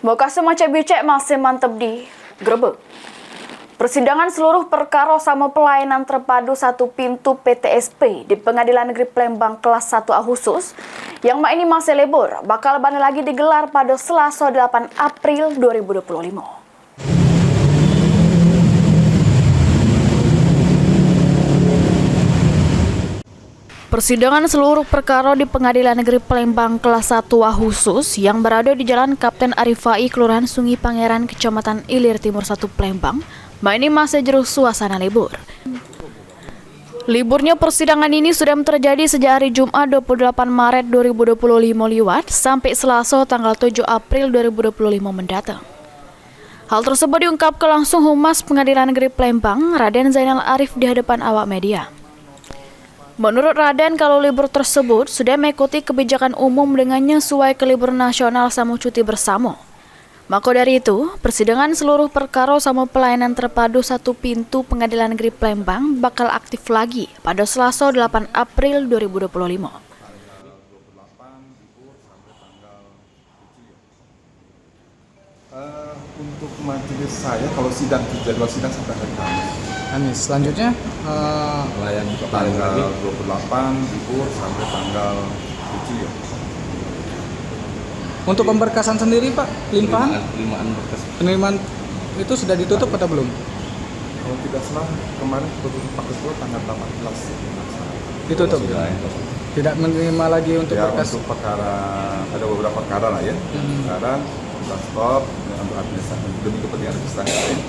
Lokasi Mace Bicek masih mantap di Grebek. Persidangan seluruh perkara sama pelayanan terpadu satu pintu PTSP di Pengadilan Negeri Palembang kelas 1A khusus yang ini masih libur bakal balik lagi digelar pada Selasa 8 April 2025. Persidangan seluruh perkara di Pengadilan Negeri Palembang kelas 1A khusus yang berada di Jalan Kapten Arifai, Kelurahan Sungi Pangeran, Kecamatan Ilir Timur 1 Palembang, ini masih jeruk suasana libur. Liburnya persidangan ini sudah terjadi sejak hari Jumat 28 Maret 2025 lewat sampai Selasa tanggal 7 April 2025 mendatang. Hal tersebut diungkapkan langsung Humas Pengadilan Negeri Palembang, Raden Zainal Arif di hadapan awak media. Menurut Raden, kalau libur tersebut sudah mengikuti kebijakan umum dengannya sesuai ke libur nasional sama cuti bersama. Maka dari itu, persidangan seluruh perkara sama pelayanan terpadu satu pintu Pengadilan Negeri Palembang bakal aktif lagi pada Selasa 8 April 2025. Untuk majelis saya, kalau jadwal sidang sampai hari Kamis. Selanjutnya Melayani tanggal 28 libur sampai tanggal 7 ya. untuk pemberkasan sendiri Pak, limpahan penerimaan itu sudah ditutup atau belum? Kalau tidak salah kemarin Pak Ketua tanggal 18 Ditutup. Tidak menerima lagi untuk ya, berkas. untuk perkara ada beberapa perkara lah ya. Sekarang kita stop untuk administrasi demi kepentingan administrasi lain.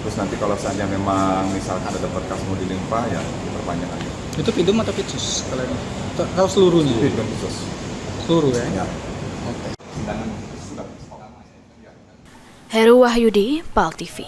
Terus nanti kalau saja memang misalkan ada berkas mau dilimpah ya diperpanjang aja. Itu pidum atau pitsus? Kalau seluruhnya? Pidum khusus. Seluruh ya? Ya. Oke. Undangan sudah. Heru Wahyudi, PAL TV.